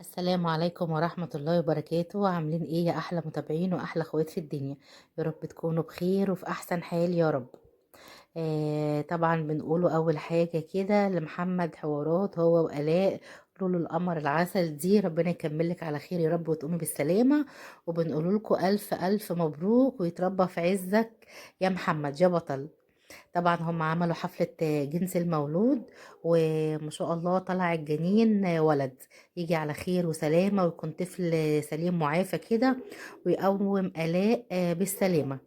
السلام عليكم ورحمة الله وبركاته. عاملين ايه يا احلى متابعين واحلى اخوات في الدنيا؟ يا رب تكونوا بخير وفي احسن حال يا رب. طبعا بنقوله اول حاجة كده لمحمد حوارات هو وآلاء. قولوا له القمر العسل دي ربنا يكملك على خير يا رب وتقومي بالسلامة. وبنقول لكم الف الف مبروك ويتربى في عزك يا محمد يا بطل. طبعا هم عملوا حفلة جنس المولود، وما شاء الله طلع الجنين ولد. يجي على خير وسلامة ويكون طفل سليم معافى كده، ويقوم آلاء بالسلامة.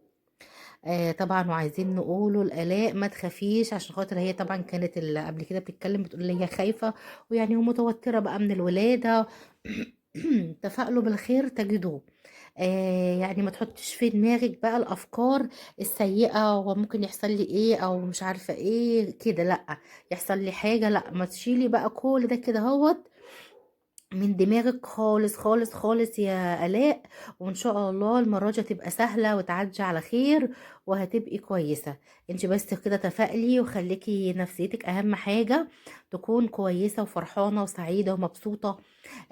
طبعا وعايزين نقوله لآلاء ما تخافيش، عشان خاطر هي طبعا كانت اللي قبل كده بتتكلم بتقول لي هي خايفة ويعني ومتوترة بقى من الولادة. تفائلوا بالخير تجدوه. يعني ما تحطش في دماغك بقى الافكار السيئة وممكن يحصل لي ايه او مش عارفة ايه كده، لا يحصل لي حاجة، لا ما تشيلي بقى كل ده كده هوت من دماغك خالص خالص خالص يا آلاء. وإن شاء الله المرة دي هتبقى سهلة وتعدي على خير وهتبقي كويسة. انت بس كده تفائلي وخليكي نفسيتك أهم حاجة، تكون كويسة وفرحانة وسعيدة ومبسوطة.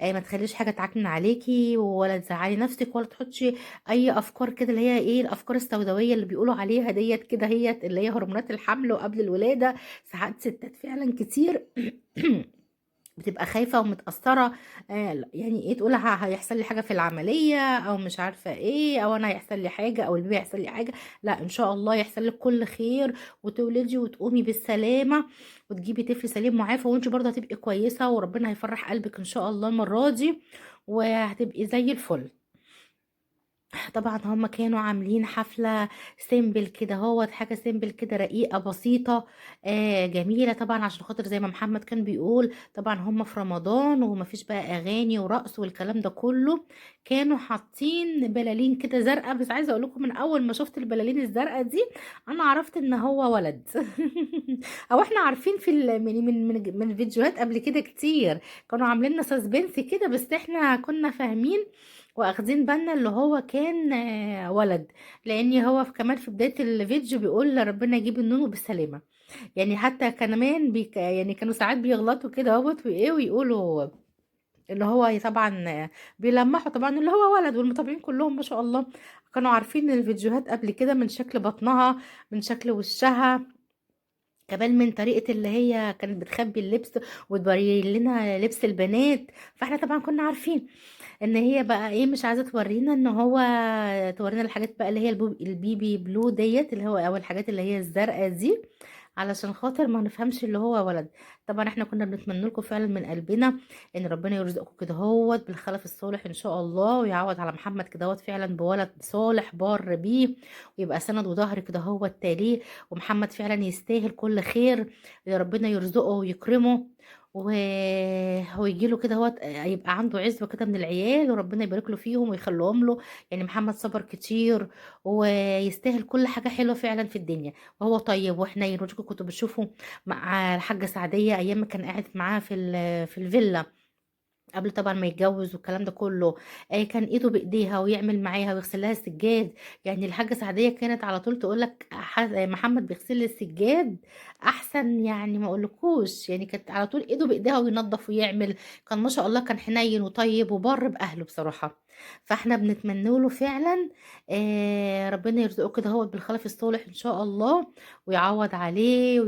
ما تخليش حاجة تعكنن عليكي ولا تزعلي نفسك ولا تحطي أي أفكار كده اللي هي ايه الأفكار السوداوية اللي بيقولوا عليها ديت كده، هي اللي هي هرمونات الحمل وقبل الولادة. ساعات ستات فعلا كتير بتبقى خايفة ومتأثرة. يعني ايه تقول هيحصل لي حاجة في العملية او مش عارفة ايه، او انا هيحصل لي حاجة او البيبي هيحصل لي حاجة. لا ان شاء الله يحصل لك كل خير وتولدي وتقومي بالسلامة وتجيبي طفل سليم معافى، وانت برضه هتبقي كويسة وربنا هيفرح قلبك ان شاء الله المرة دي وهتبقي زي الفل. طبعا هم كانوا عاملين حفلة سيمبل كده، هو حاجة سيمبل كده رقيقة بسيطة جميلة طبعا، عشان خاطر زي ما محمد كان بيقول طبعا هم في رمضان ومفيش بقى أغاني ورقص والكلام ده كله. كانوا حاطين بلالين كده زرقاء، بس عايزة أقول لكم من أول ما شفت البلالين الزرقاء دي أنا عرفت إن هو ولد. أو إحنا عارفين في من فيديوهات قبل كده كتير كانوا عاملين لنا سسبنس كده، بس إحنا كنا فاهمين واخدين بالنا اللي هو كان ولد. لان هو كمان في بداية الفيديو بيقول ربنا يجيب النونو بالسلامة. يعني حتى كمان يعني كانوا ساعات بيغلطوا كده اهوت وايه ويقولوا اللي هو طبعا بيلمحوا طبعا اللي هو ولد، والمتابعين كلهم ما شاء الله كانوا عارفين الفيديوهات قبل كده من شكل بطنها، من شكل وشها، كمان من طريقة اللي هي كانت بتخبي اللبس وتوري لنا لبس البنات. فاحنا طبعا كنا عارفين ان هي بقى ايه مش عايزه تورينا ان هو تورينا الحاجات بقى اللي هي البيبي بلو ديت اللي هو او الحاجات اللي هي الزرقاء دي، علشان خاطر ما نفهمش اللي هو ولد. طبعا احنا كنا بنتمنى لكم فعلا من قلبنا ان ربنا يرزقكم كده هوت بالخلف الصالح ان شاء الله، ويعوض على محمد كده هوت فعلا بولد صالح بار بيه، ويبقى سند وظهر كده هوت تاليه. ومحمد فعلا يستاهل كل خير، يا ربنا يرزقه ويكرمه و... ويجي له كده هو يبقى عنده عزوه كده من العيال وربنا يبارك له فيهم ويخليهم له. يعني محمد صبر كتير ويستاهل كل حاجه حلوه فعلا في الدنيا، وهو طيب وحنين. وانتوا كنتوا بتشوفوا مع الحاجه سعديه ايام ما كان قاعد معاها في الفيلا قبل طبعا ما يتجوز والكلام ده كله. كان ايده بايديها ويعمل معاها ويغسل لها السجاد. يعني الحاجه سعديه كانت على طول تقول لك محمد بيغسل لي السجاد احسن، يعني ما اقولكوش، يعني كانت على طول ايده بايديها وينظف ويعمل. كان ما شاء الله كان حنين وطيب وبر باهله بصراحه. فاحنا بنتمنى له فعلا ربنا يرزقه كده هو بالخلف الصالح ان شاء الله، ويعوض عليه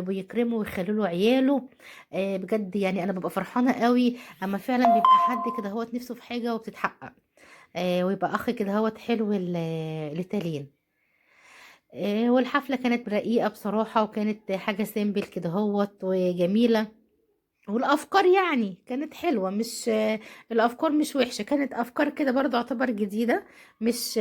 ويكرمه ويخلي له عياله. بجد يعني انا ببقى فرحانه قوي اما فعلا بيبقى حد كده هوت نفسه في حاجه وبتتحقق. ويبقى اخ كده هوت حلو لتالين. والحفله كانت رقيقه بصراحه وكانت حاجه سيمبل كده هوت وجميله. والافكار يعني كانت حلوه، مش الافكار مش وحشه، كانت افكار كده برضه اعتبر جديده، مش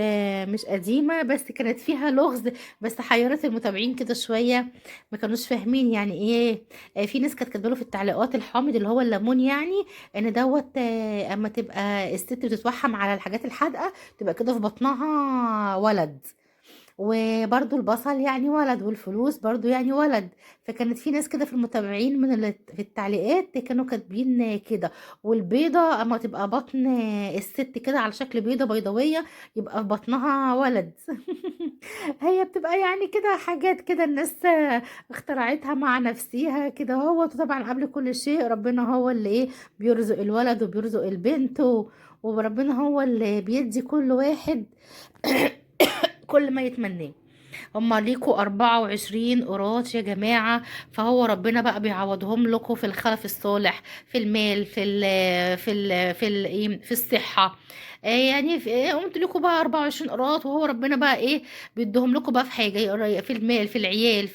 قديمه، بس كانت فيها لغز. بس حيرت المتابعين كده شويه، ما كانوش فاهمين يعني ايه. في ناس كانت كاتبه له في التعليقات الحامض اللي هو الليمون، يعني ان دوت اما تبقى الست بتتوحم على الحاجات الحادقه تبقى كده في بطنها ولد. وبرضو البصل يعني ولد، والفلوس برضو يعني ولد. فكانت في ناس كده في المتابعين من في التعليقات كانوا كاتبين كده. والبيضة اما تبقى بطن الست كده على شكل بيضة بيضاوية، يبقى في بطنها ولد. هي بتبقى يعني كده حاجات كده الناس اخترعتها مع نفسيها كده. هو طبعا قبل كل شيء ربنا هو اللي ايه بيرزق الولد وبيرزق البنت وربنا هو اللي بيدي كل واحد كل ما يتمناه. هما ليكوا 24 قراط يا جماعة. فهو ربنا بقى بيعوضهم لكم في الخلف الصالح، في المال، في الصحة. يعني قمت لكم بقى 24 قراط، وهو ربنا بقى ايه بيديهم لكم بقى في حاجة، في المال، في العيال،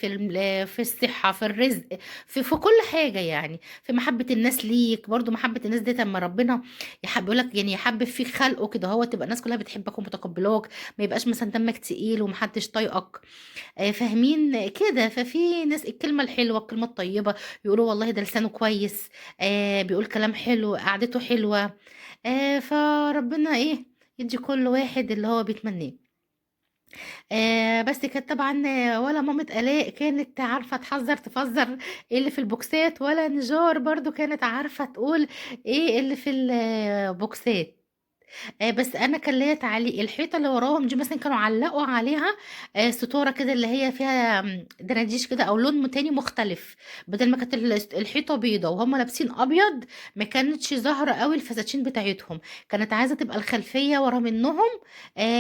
في الصحة، في الرزق، في كل حاجة يعني. في محبة الناس ليك برضو. محبة الناس دي لما ربنا يحب يقولك يعني يحبب فيك خلقه كده، هو تبقى الناس كلها بتحبك ومتقبلاك. ما يبقاش مثلا دمك تقيل ومحدش طايقك. فاهمين كده. ففي ناس الكلمة الحلوة الكلمة الطيبة يقولوا والله ده لسانه كويس، بيقول كلام حلو، قعدته حلوة. فربنا ايه يدي كل واحد اللي هو بيتمناه. بس كانت طبعا ولا مامة آلاء كانت عارفة تحذر تفزر ايه اللي في البوكسات، ولا نجار برضو كانت عارفة تقول ايه اللي في البوكسات. بس انا كان ليا تعليق الحيطه اللي وراهم دي، مثلا كانوا علقوا عليها ستاره كده اللي هي فيها دناديش كده او لون تاني مختلف. بدل ما كانت الحيطه بيضه وهم لابسين ابيض، ما كانتش ظاهره قوي الفساتين بتاعتهم. كانت عايزه تبقى الخلفيه ورا منهم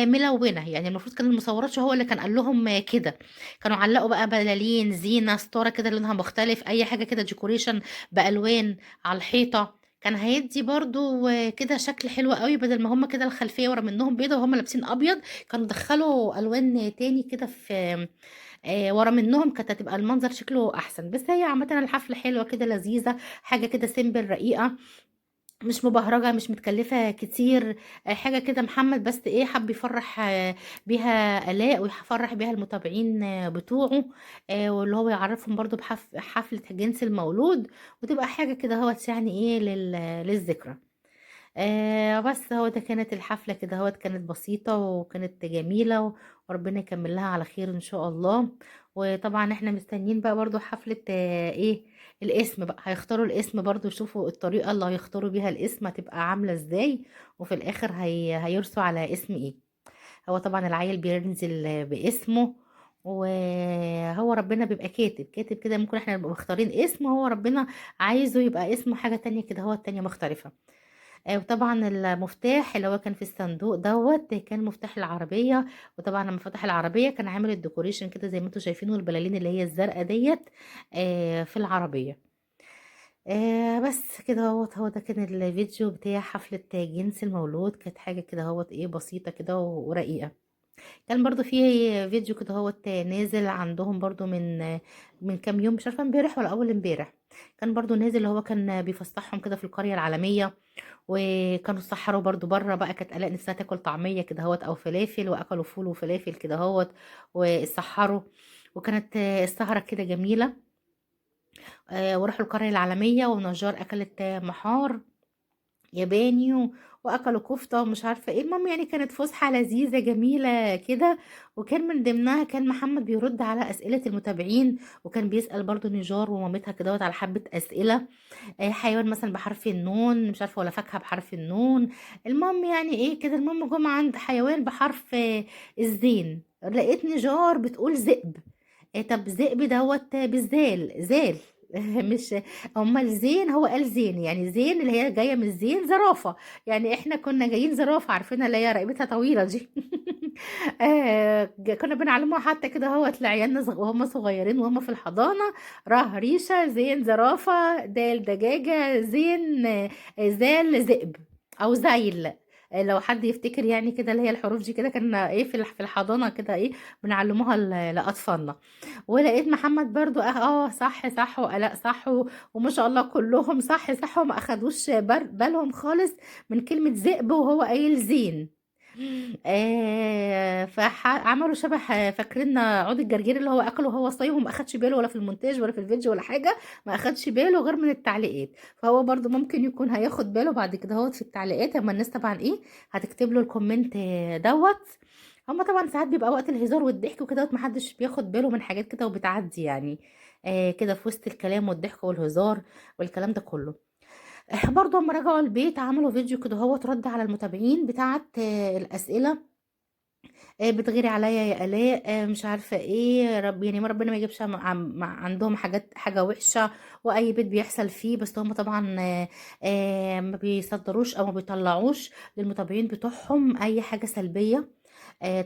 ملونه. يعني المفروض كان المصورات هو اللي كان قال لهم كده. كانوا علقوا بقى بلالين زينه ستاره كده لونها مختلف، اي حاجه كده ديكوريشن بالوان على الحيطه. كان هيدي برضو كده شكل حلو قوي. بدل ما هم كده الخلفية ورا منهم بيضة وهم لابسين ابيض، كانوا دخلوا الوان تاني كده في ورا منهم، كانت هتبقى المنظر شكله احسن. بس هي عامة الحفلة حلوة كده لذيذة، حاجة كده سيمبل رقيقة، مش مبهرجة، مش متكلفة كتير. حاجة كده محمد بس ايه حب يفرح بيها آلاء، ويفرح بيها المتابعين بتوعه. واللي هو يعرفهم برضو بحفلة جنس المولود، وتبقى حاجة كده هوت يعني ايه للذكرى. بس هو ده كانت الحفلة كده هوت، كانت بسيطة وكانت جميلة وربنا يكمل لها على خير ان شاء الله. وطبعا احنا مستنيين بقى برضو حفلة ايه الاسم بقى. هيختاروا الاسم برضو، يشوفوا الطريقة اللي هيختاروا بيها الاسم هتبقى عاملة ازاي، وفي الاخر هيرسوا على اسم ايه. هو طبعا العيل بينزل باسمه، وهو ربنا بيبقى كاتب كده. ممكن احنا نبقى مختارين اسم، هو ربنا عايزه يبقى اسمه حاجة تانية كده، هو التانية مختلفة. وطبعا المفتاح اللي هو كان في الصندوق دوت كان مفتاح العربية. وطبعا لما فتح العربية كان عامل الديكوريشن كده زي ما انتم شايفينه، البلالين اللي هي الزرقاء ديت في العربية. بس كده هو ده كان الفيديو بتاع حفلة جنس المولود. كانت حاجة كده ايه بسيطة كده ورقيقة. كان برضو في فيديو كده نازل عندهم برضو من كام يوم، مش عارفة امبارح ولا اول امبارح. كان برضو نازل اللي هو كان بيفسحهم كده في القرية العالمية. وكانوا اتسحروا برضو بره بقى. كانت قلق نفسها تاكل طعمية كده او فلافل، واكلوا فول وفلافل كده واتسحروا. وكانت السهرة كده جميلة. وراحوا القرية العالمية، ونجار اكلت محار ياباني واكلوا كفته ومش عارفه ايه. المهم يعني كانت فسحه لذيذه جميله كده. وكان من ضمنها كان محمد بيرد على اسئله المتابعين، وكان بيسال برضو نجار ومامتها كده على حبه اسئله. حيوان مثلا بحرف النون مش عارفه، ولا فاكهه بحرف النون. المهم يعني ايه كده. المهم جم عند حيوان بحرف الزين، لقيت نجار بتقول ذئب. طب ذئب دوت بالزال زال. مش امال زين، هو قال زين يعني زين اللي هي جايه من الزين زرافه. يعني احنا كنا جايين زرافه عارفينها اللي هي رقبتها طويله دي. كنا بنعلمها حتى كده لعيالنا وهم صغيرين وهم في الحضانه. ره ريشه، زين زرافه، دال دجاجه، زين زال ذئب، او زيل. لو حد يفتكر يعني كده اللي هي الحروف دي كده، كان ايه في الحضانه كده ايه بنعلموها لاطفالنا. ولقيت محمد برضو صح صح، وآلاء صح وما شاء الله كلهم صح صح، وما اخدوش بالهم خالص من كلمة ذئب وهو قايل زين. عملوا شبه فاكرين عود الجرجير اللي هو اكله وهو صايم وما اخدش باله ولا في المونتاج ولا في الفيديو ولا حاجه، ما اخدش باله غير من التعليقات. فهو برضو ممكن يكون هياخد باله بعد كده هو في التعليقات، اما الناس طبعا ايه هتكتب له الكومنت دوت. هما طبعا ساعات بيبقى وقت الهزار والضحك وكده محدش بياخد باله من حاجات كده وبتعدي يعني، كده في وسط الكلام والضحك والهزار والكلام ده كله. برضه اما رجعوا البيت عملوا فيديو كده هو رد على المتابعين بتاعت الأسئلة، بتغيري عليا يا آلاء، مش عارفة ايه، رب يعني ما ربنا ما يجيبش عندهم حاجة وحشة، واي بيت بيحصل فيه. بس هم طبعا ما بيصدروش او ما بيطلعوش للمتابعين بتوعهم اي حاجة سلبية.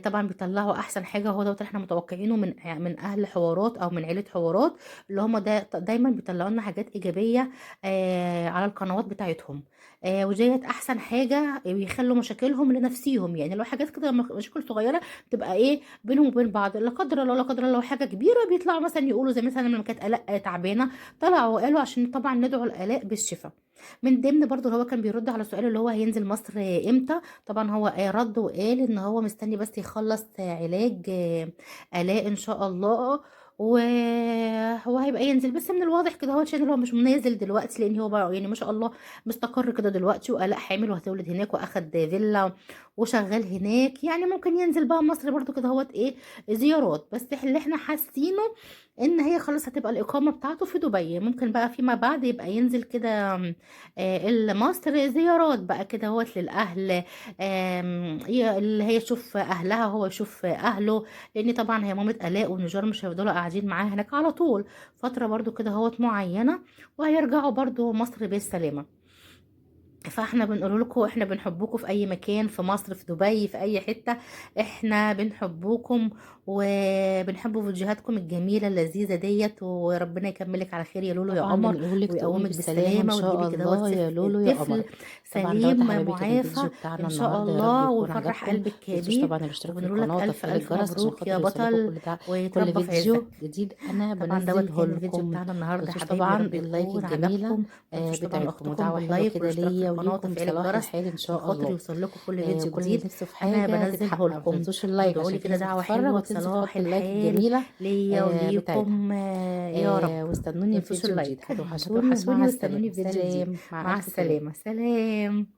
طبعا بيطلعوا احسن حاجه، هو دوت اللي احنا متوقعينه من اهل حوارات او من عيله حوارات، اللي هم دايما بيطلعوا لنا حاجات ايجابيه على القنوات بتاعتهم. وديت احسن حاجه بيخلوا مشاكلهم لنفسيهم، يعني لو حاجات كده مشاكل صغيره بتبقى ايه بينهم وبين بعض، لا قدر الله لا قدر الله لو حاجه كبيره بيطلعوا مثلا يقولوا زي مثلا لما كانت الاء تعبانه، طلعوا وقالوا عشان طبعا ندعو الالاء بالشفاء. من ضمن برضو اللي هو كان بيرد على سؤال اللي هو هينزل مصر امتى. طبعا هو رد وقال ان هو مستني بس يخلص علاج آلاء ان شاء الله، وهو هيبقى ينزل. بس من الواضح كده هو عشان هو مش نازل دلوقتي، لان هو بقى يعني ما شاء الله مستقر كده دلوقتي، وآلاء حامل وهتولد هناك واخد فيلا وشغال هناك، يعني ممكن ينزل بقى مصر برضو كده هو ايه زيارات. بس اللي احنا حاسينه ان هي خلاص هتبقى الاقامه بتاعته في دبي، ممكن بقى فيما بعد يبقى ينزل كده مصر زيارات بقى كده هوت للأهل، اللي هي يشوف أهلها هو يشوف أهله، لأن طبعا هي مامة آلاء ونجار مش هيفضلوا قاعدين معاها هناك على طول، فترة برضو كده هوت معينة، وهيرجعوا برضو مصر بالسلامة. فاحنا بنقول لكم احنا بنحبكم في اي مكان في مصر في دبي في اي حتة، احنا بنحبكم وبنحب فيديوهاتكم الجميلة اللذيذة ديت، وربنا يكملك على خير يا لولو يا طبعا قمر، بنقولك تقومي ويقومك بالسلامة ان بالسلامة شاء وتجيبي كده هو الله يا لولو يا طفل قمر. طبعا دوت يا سليم حبايبي كان الفيديو معافى بتاعنا ان شاء النهارده، يا رب الله، يكون ويفرح عجبكم. قلبك متنسوش بيه. طبعا الاشتراك في وبنقول لك القناة الف وتفعيل الف الجرس عشان مبروك خاطر يا يوصلكوا بطل، كل ويتربى في فيديو عزك. جديد انا طبعا دوت بنزله كان الفيديو لكم. بتاعنا النهارده يا متنسوش حبايبي، يا طبعا رب اللايك يكون الجميلة عجبكم. متنسوش طبعا بتاعتكم لاختكم ودعوة حلوة باللايك كده والاشتراك في ليا القناه وليكم وتفعيل بصلاح الجرس الحال ان عشان شاء خاطر الله. يوصل لكم كل فيديو وكل اللي جديد نفسه في انا حاجة بنزله تتحقق لكم. متنسوش اللايك وادعوا عشان لي في كده ناس دعوه بتتفرج حلوه وتنسى بصلاح تحط اللايك الحال الجميلة ليا بتاعتها. وليكم، يا رب. واستنوني في متنسوش فيديو جديد، اللايك هتوحشوني، هتوحشوني ومع واستنوني السلامة. في فيديو جديد. سلام، مع مع ألف سلامة. السلامه، سلام.